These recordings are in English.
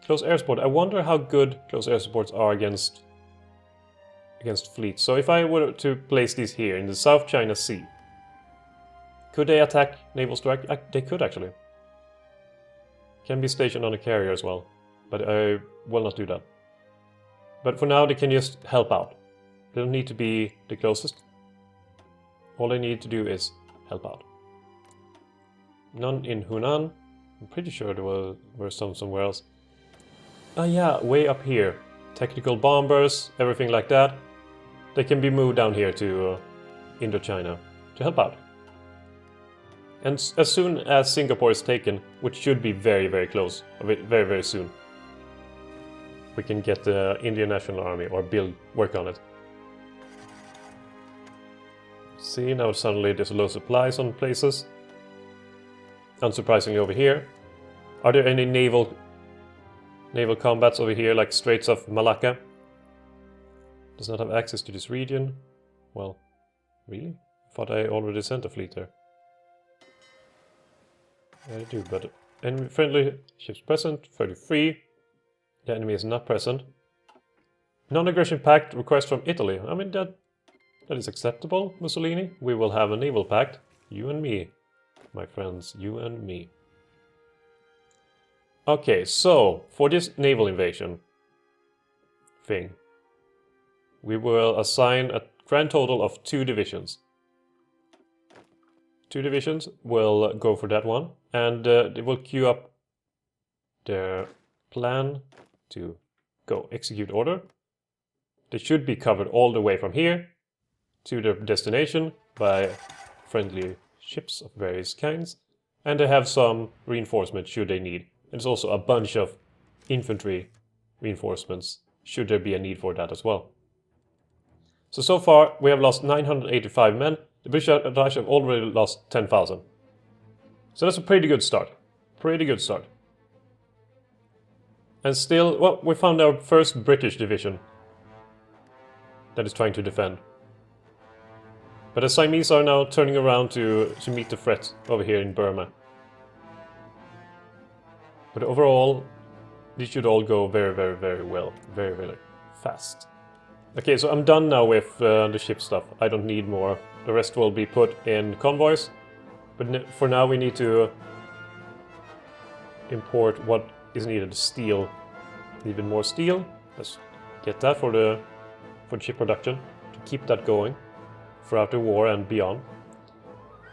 Close air support. I wonder how good close air supports are against fleets. So if I were to place these here in the South China Sea, could they attack naval strike? They could actually. Can be stationed on a carrier as well, but I will not do that. But for now they can just help out. They don't need to be the closest. All they need to do is help out. None in Hunan. I'm pretty sure there were some somewhere else. Ah yeah, way up here. Tactical bombers, everything like that. They can be moved down here to Indochina to help out. And as soon as Singapore is taken, which should be very, very close, very, very soon, we can get the Indian National Army or work on it. See, now suddenly there's low supplies on places. Unsurprisingly over here. Are there any naval combats over here, like Straits of Malacca? Does not have access to this region. Well, really? I thought I already sent a fleet there. Yeah, I do, but enemy friendly ships present, 33. The enemy is not present. Non-aggression pact request from Italy. I mean, that is acceptable, Mussolini. We will have a naval pact. You and me, my friends, you and me. Okay, so for this naval invasion thing, we will assign a grand total of 2 divisions. 2 divisions will go for that one, and they will queue up their plan to go execute order. They should be covered all the way from here to their destination by friendly ships of various kinds, and they have some reinforcement should they need. And there's also a bunch of infantry reinforcements should there be a need for that as well. So far we have lost 985 men. The British have already lost 10,000. So that's a pretty good start. Pretty good start. And still, well, we found our first British division that is trying to defend. But the Siamese are now turning around to meet the threat over here in Burma. But overall, these should all go very, very, very well. Very, very fast. Okay, so I'm done now with the ship stuff. I don't need more. The rest will be put in convoys. But for now we need to import what is needed. Steel. Even more steel. Let's get that for the ship production. To keep that going throughout the war and beyond.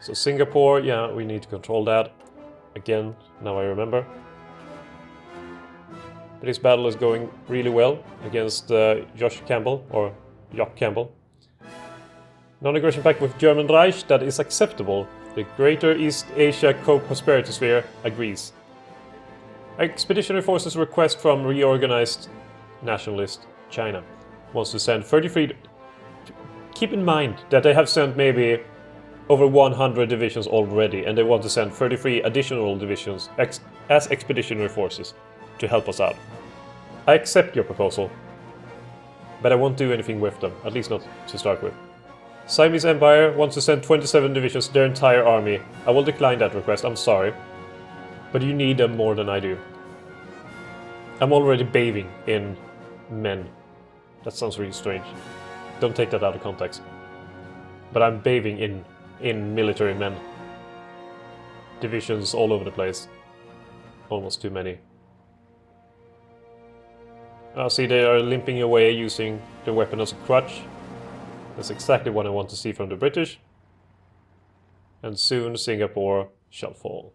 So Singapore, yeah, we need to control that. Again, now I remember. But this battle is going really well against Jock Campbell. Non-aggression pact with German Reich, that is acceptable. The Greater East Asia Co-Prosperity Sphere agrees. Expeditionary Forces request from reorganized nationalist China. Wants to send 33... Keep in mind that they have sent maybe over 100 divisions already, and they want to send 33 additional divisions as expeditionary forces to help us out. I accept your proposal, but I won't do anything with them, at least not to start with. Siamese Empire wants to send 27 divisions, their entire army. I will decline that request, I'm sorry. But you need them more than I do. I'm already bathing in men. That sounds really strange. Don't take that out of context. But I'm bathing in military men. Divisions all over the place. Almost too many. See, they are limping away using the weapon as a crutch. That's exactly what I want to see from the British. And soon Singapore shall fall.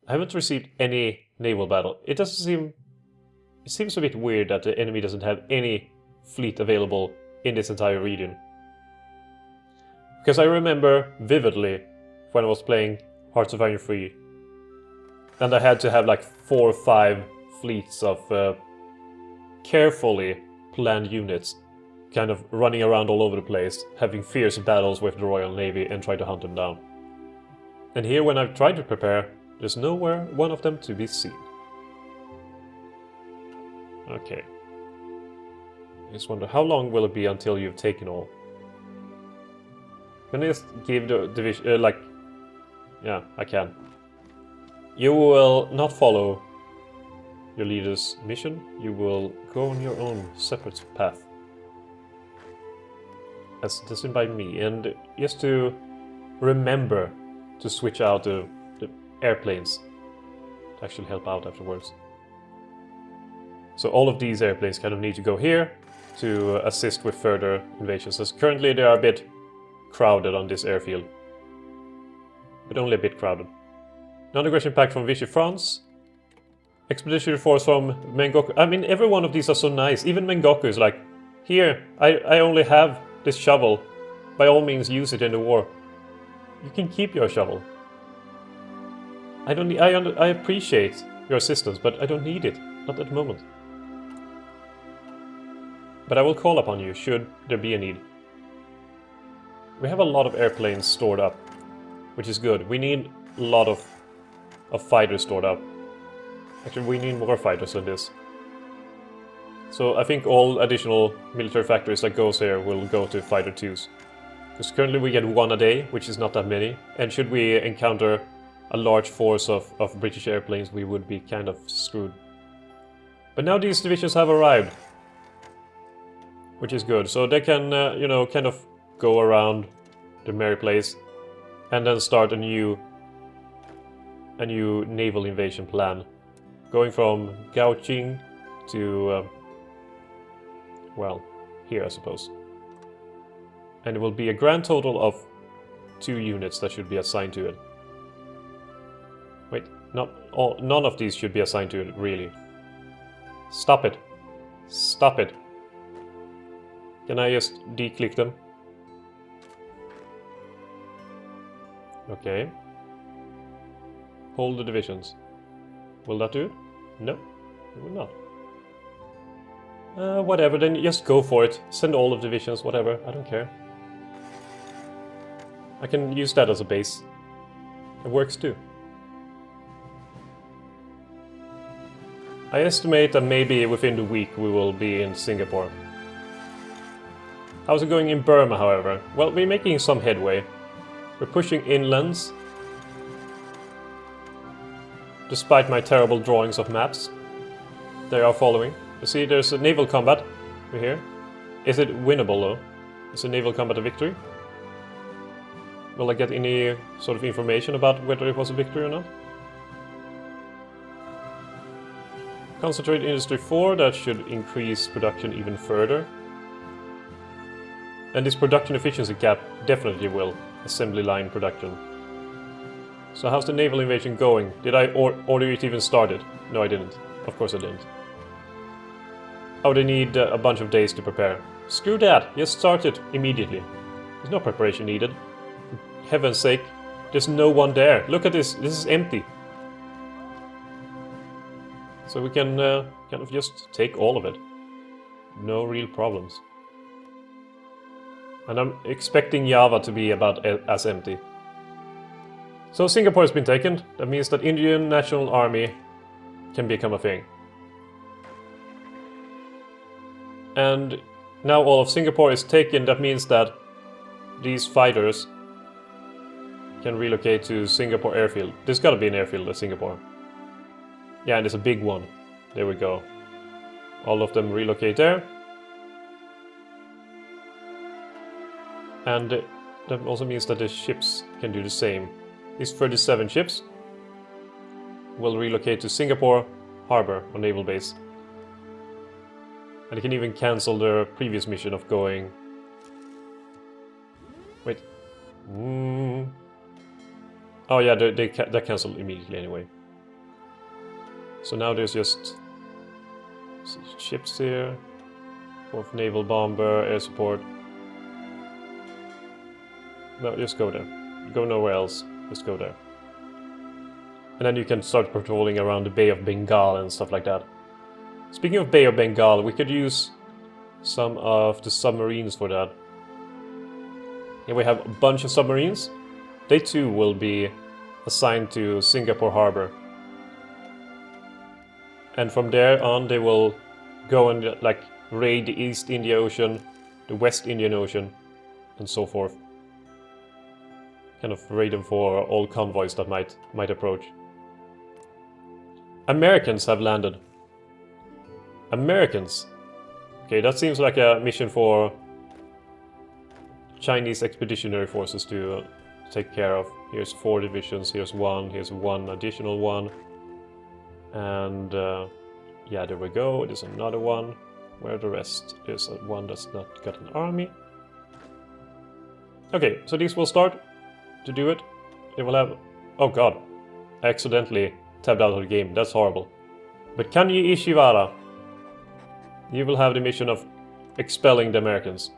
I haven't received any naval battle. It seems a bit weird that the enemy doesn't have any fleet available in this entire region. Because I remember vividly when I was playing Hearts of Iron 3, and I had to have like 4 or 5 fleets of carefully planned units kind of running around all over the place, having fierce battles with the Royal Navy and try to hunt them down. And here, when I've tried to prepare, there's nowhere one of them to be seen. Okay. I just wonder, how long will it be until you've taken all? Can I just give the division, yeah, I can. You will not follow your leader's mission, you will go on your own separate path. As designed by me, and just to remember to switch out the airplanes to actually help out afterwards. So all of these airplanes kind of need to go here to assist with further invasions, as currently they are a bit crowded on this airfield. But only a bit crowded. Non-aggression pact from Vichy France. Expeditionary force from Mengoku. I mean, every one of these are so nice. Even Mengoku is like, here, I only have this shovel. By all means, use it in the war. You can keep your shovel. I don't need. I appreciate your assistance, but I don't need it. Not at the moment. But I will call upon you should there be a need. We have a lot of airplanes stored up, which is good. We need a lot of fighters stored up. Actually, we need more fighters than this. So I think all additional military factories that goes here will go to fighter 2s. Because currently we get 1 a day, which is not that many. And should we encounter a large force of British airplanes, we would be kind of screwed. But now these divisions have arrived, which is good. So they can, you know, kind of go around the merry place and then start a new naval invasion plan. Going from Gaoqing to, well, here I suppose. And it will be a grand total of 2 units that should be assigned to it. Wait, none of these should be assigned to it, really. Stop it. Stop it. Can I just declick them? Okay. Hold the divisions. Will that do it? No, it will not. Whatever, then just go for it. Send all of the divisions, whatever, I don't care. I can use that as a base. It works too. I estimate that maybe within the week we will be in Singapore. How's it going in Burma, however? Well, we're making some headway. We're pushing inlands. Despite my terrible drawings of maps, they are following. You see, there's a naval combat over here. Is it winnable, though? Is a naval combat a victory? Will I get any sort of information about whether it was a victory or not? Concentrate Industry 4, that should increase production even further. And this production efficiency gap definitely will. Assembly line production. So how's the naval invasion going? Did I order it even started? No, I didn't. Of course I didn't. Oh, they need a bunch of days to prepare. Screw that! Just start it immediately. There's no preparation needed. For heaven's sake, there's no one there. Look at this. This is empty. So we can kind of just take all of it. No real problems. And I'm expecting Java to be about as empty. So Singapore has been taken. That means that Indian National Army can become a thing. And now all of Singapore is taken. That means that these fighters can relocate to Singapore airfield. There's gotta be an airfield at Singapore. Yeah, and there's a big one. There we go. All of them relocate there. And that also means that the ships can do the same. These 37 ships will relocate to Singapore Harbor or Naval Base. And they can even cancel their previous mission of going... Wait. Oh yeah, they cancelled immediately anyway. So now there's just ships here. 4th Naval Bomber, air support. No, just go there. Go nowhere else. Just go there. And then you can start patrolling around the Bay of Bengal and stuff like that. Speaking of Bay of Bengal, we could use some of the submarines for that. Here we have a bunch of submarines. They too will be assigned to Singapore Harbor. And from there on they will go and like raid the East India Ocean, the West Indian Ocean, and so forth. Kind of raid them for all convoys that might approach. Americans have landed. Americans. Okay, that seems like a mission for Chinese expeditionary forces to take care of. Here's 4 divisions, here's one additional one. And yeah, there we go, there's another one. Where are the rest? There's one that's not got an army. Okay, so these will start to do it. They will have... Oh god, I accidentally tabbed out of the game, that's horrible. But Kanji Ishiwara, you will have the mission of expelling the Americans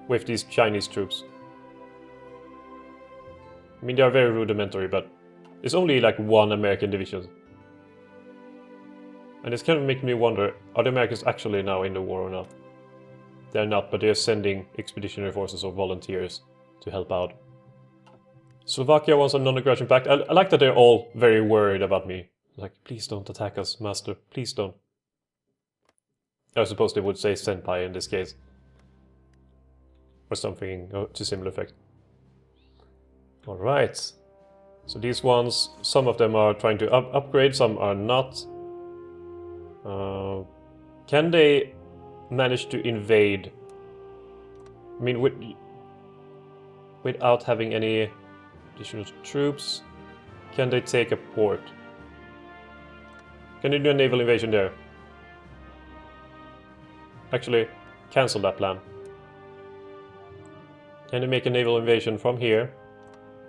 with these Chinese troops. I mean, they are very rudimentary, but it's only like 1 American division. And it's kind of making me wonder, are the Americans actually now in the war or not? They're not, but they're sending expeditionary forces or volunteers to help out. Slovakia wants a non-aggression pact. I like that they're all very worried about me. Like, please don't attack us, master. Please don't. I suppose they would say senpai in this case. Or something to similar effect. Alright. So these ones, some of them are trying to upgrade, some are not. Can they manage to invade? I mean, without having any additional troops, can they take a port? Can they do a naval invasion there? Actually, cancel that plan. Can they make a naval invasion from here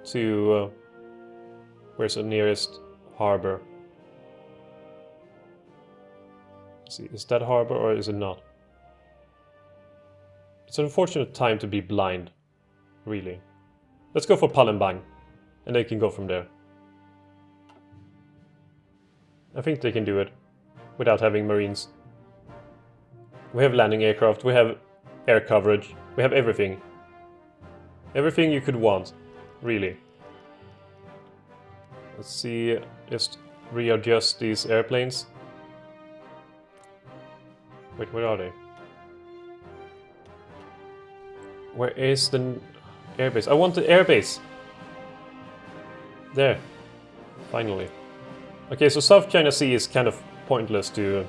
to... where's the nearest harbor? Let's see, is that harbor or is it not? It's an unfortunate time to be blind, really. Let's go for Palembang, and they can go from there. I think they can do it without having marines. We have landing aircraft, we have air coverage, we have everything. Everything you could want, really. Let's see, just readjust these airplanes. Wait, where are they? Where is the airbase? I want the airbase! There. Finally. Okay, so South China Sea is kind of pointless to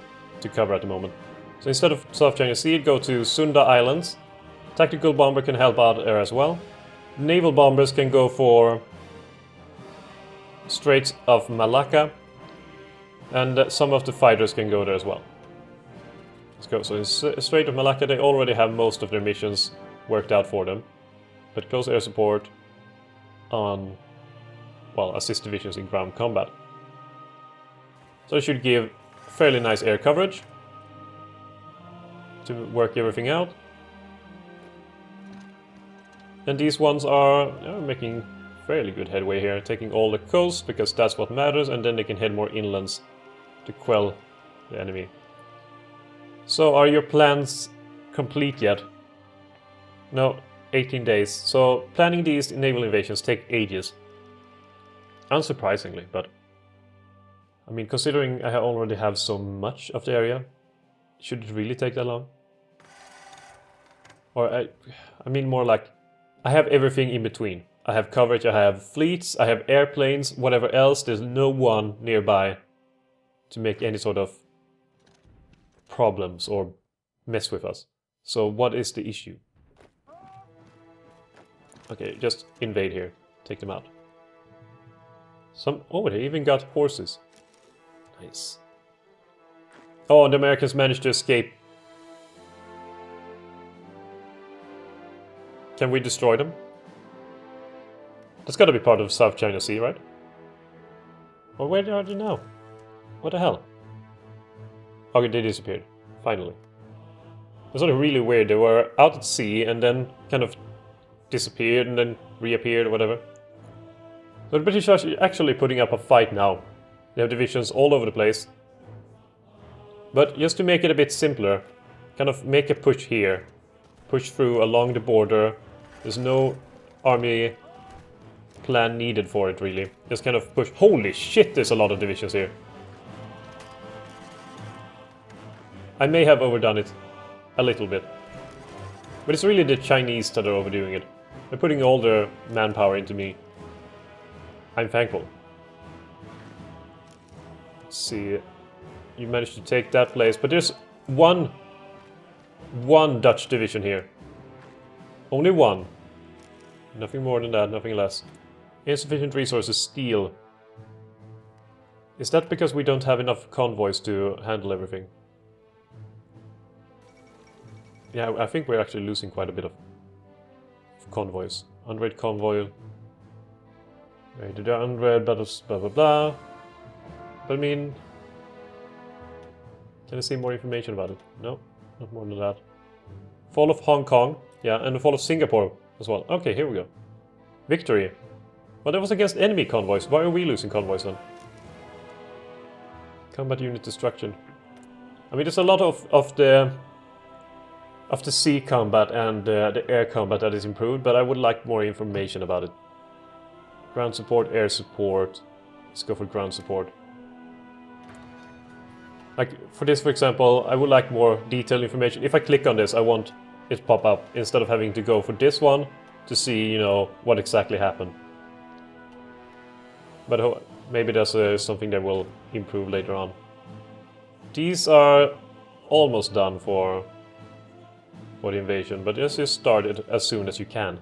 cover at the moment. So instead of South China Sea, go to Sunda Islands. Tactical bomber can help out there as well. Naval bombers can go for Straits of Malacca. And some of the fighters can go there as well. Let's go. So in Strait of Malacca, they already have most of their missions worked out for them. But close air support on, well, assist divisions in ground combat. So it should give fairly nice air coverage to work everything out. And these ones are making fairly good headway here, taking all the coasts because that's what matters, and then they can head more inlands to quell the enemy. So are your plans complete yet? No, 18 days. So planning these naval invasions take ages. Unsurprisingly, but I mean, considering I already have so much of the area, should it really take that long? Or I mean more like, I have everything in between. I have coverage, I have fleets, I have airplanes, whatever else, there's no one nearby to make any sort of problems or mess with us. So what is the issue? Okay, just invade here. Take them out. Oh, they even got horses. Nice. Oh, and the Americans managed to escape. Can we destroy them? That's gotta be part of South China Sea, right? Or where are they now? What the hell? Okay, they disappeared. Finally. It's sort of really weird. They were out at sea and then kind of disappeared and then reappeared or whatever. So the British are actually putting up a fight now. They have divisions all over the place. But just to make it a bit simpler, kind of make a push here. Push through along the border. There's no army plan needed for it, really. Just kind of push. Holy shit, there's a lot of divisions here. I may have overdone it a little bit. But it's really the Chinese that are overdoing it. They're putting all their manpower into me. I'm thankful. Let's see. you managed to take that place, but there's one Dutch division here. Only one. Nothing more than that, nothing less. Insufficient resources, steel. Is that because we don't have enough convoys to handle everything? Yeah, I think we're actually losing quite a bit of convoys. Unraid convoy. Raided unraid, battles, blah blah blah. But I mean... Can I see more information about it? No, not more than that. Fall of Hong Kong. Yeah, and the fall of Singapore as well. Okay, here we go. Victory. Well, that was against enemy convoys. Why are we losing convoys then? Combat unit destruction. I mean, there's a lot of the sea combat and the air combat that is improved, but I would like more information about it. Ground support, air support. Let's go for ground support. Like, for this, for example, I would like more detailed information. If I click on this, I want it to pop up, instead of having to go for this one to see, you know, what exactly happened. But maybe there's something that will improve later on. These are almost done for the invasion, but just start it as soon as you can.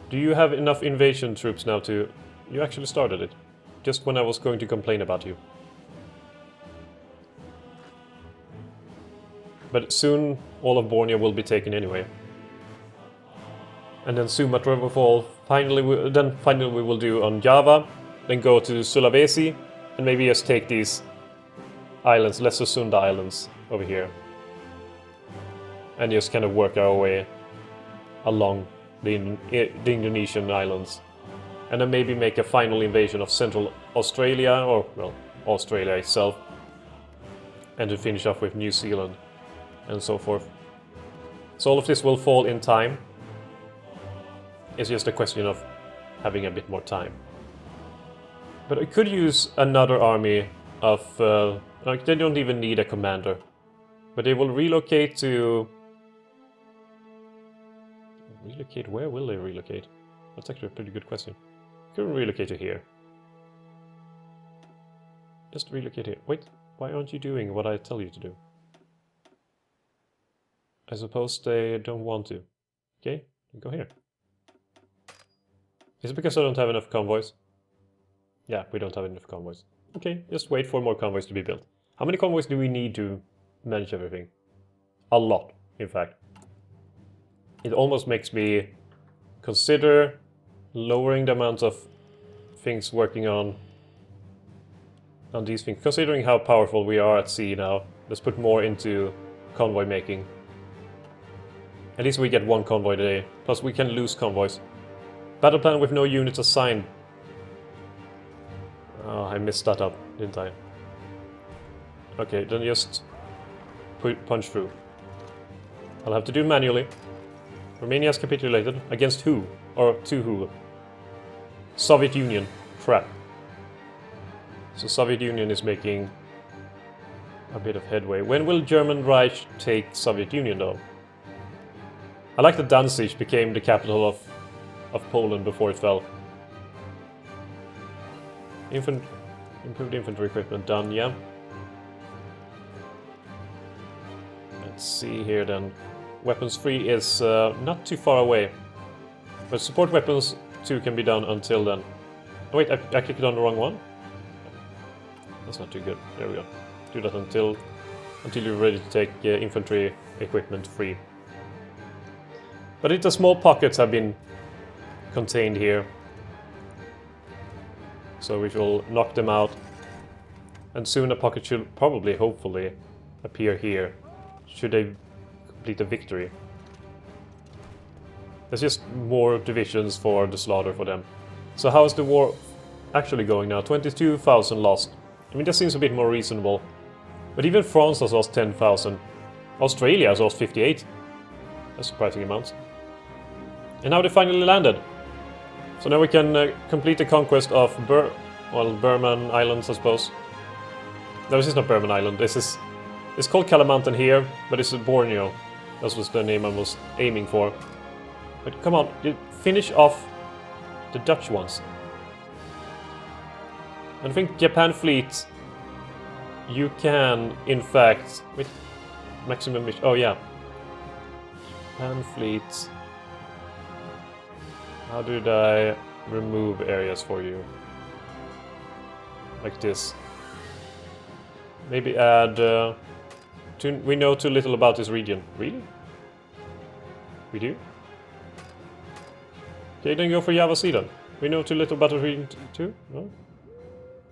Do you have enough invasion troops now to... You actually started it, just when I was going to complain about you. But soon all of Borneo will be taken anyway. And then Sumatra will fall. Finally we will do on Java, then go to Sulawesi, and maybe just take these islands, Lesser Sunda Islands, over here. And just kind of work our way along the Indonesian islands. And then maybe make a final invasion of Central Australia, or, well, Australia itself. And to finish off with New Zealand, and so forth. So all of this will fall in time. It's just a question of having a bit more time. But I could use another army of... like, they don't even need a commander. But they will relocate to... Relocate? Where will they relocate? That's actually a pretty good question. Could relocate to here. Just relocate here. Wait, why aren't you doing what I tell you to do? I suppose they don't want to. Okay, go here. Is it because I don't have enough convoys? Yeah, we don't have enough convoys. Okay, just wait for more convoys to be built. How many convoys do we need to manage everything? A lot, in fact. It almost makes me consider lowering the amount of things working on these things. Considering how powerful we are at sea now, let's put more into convoy making. At least we get one convoy a day. Plus we can lose convoys. Battle plan with no units assigned. Oh, I messed that up, didn't I? Okay, then just punch through. I'll have to do manually. Romania has capitulated. Against who? Or to who? Soviet Union. Crap. So Soviet Union is making a bit of headway. When will German Reich take Soviet Union though? I like that Danzig became the capital of Poland before it fell. Improved infantry equipment done, yeah. Let's see here then. Weapons 3 is not too far away. But support weapons 2 can be done until then. Oh wait, I clicked on the wrong one? That's not too good. There we go. Do that until you're ready to take infantry equipment 3. But the small pockets have been contained here. So we will knock them out. And soon a pocket should probably, hopefully, appear here. Should they complete a victory. There's just more divisions for the slaughter for them. So how is the war actually going now? 22,000 lost. I mean, that seems a bit more reasonable. But even France has lost 10,000. Australia has lost 58. That's surprising amounts. And now they finally landed. So now we can complete the conquest of Burman Islands, I suppose. No, this is not Burman Island. It's called Kalimantan here, but it's Borneo. That was the name I was aiming for. But come on, finish off the Dutch ones. And I think Japan fleet you can, in fact... Wait, maximum mission... Oh, yeah. Japan fleet. How did I remove areas for you? Like this. Maybe add... we know too little about this region. Really? We do? Okay, then go for Java Sea then. We know too little about the region too? No?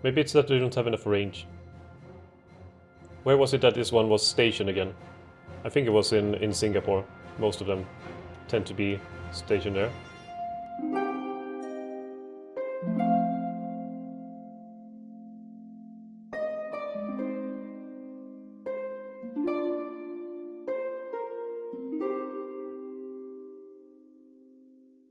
Maybe it's that they don't have enough range. Where was it that this one was stationed again? I think it was in Singapore. Most of them tend to be stationed there.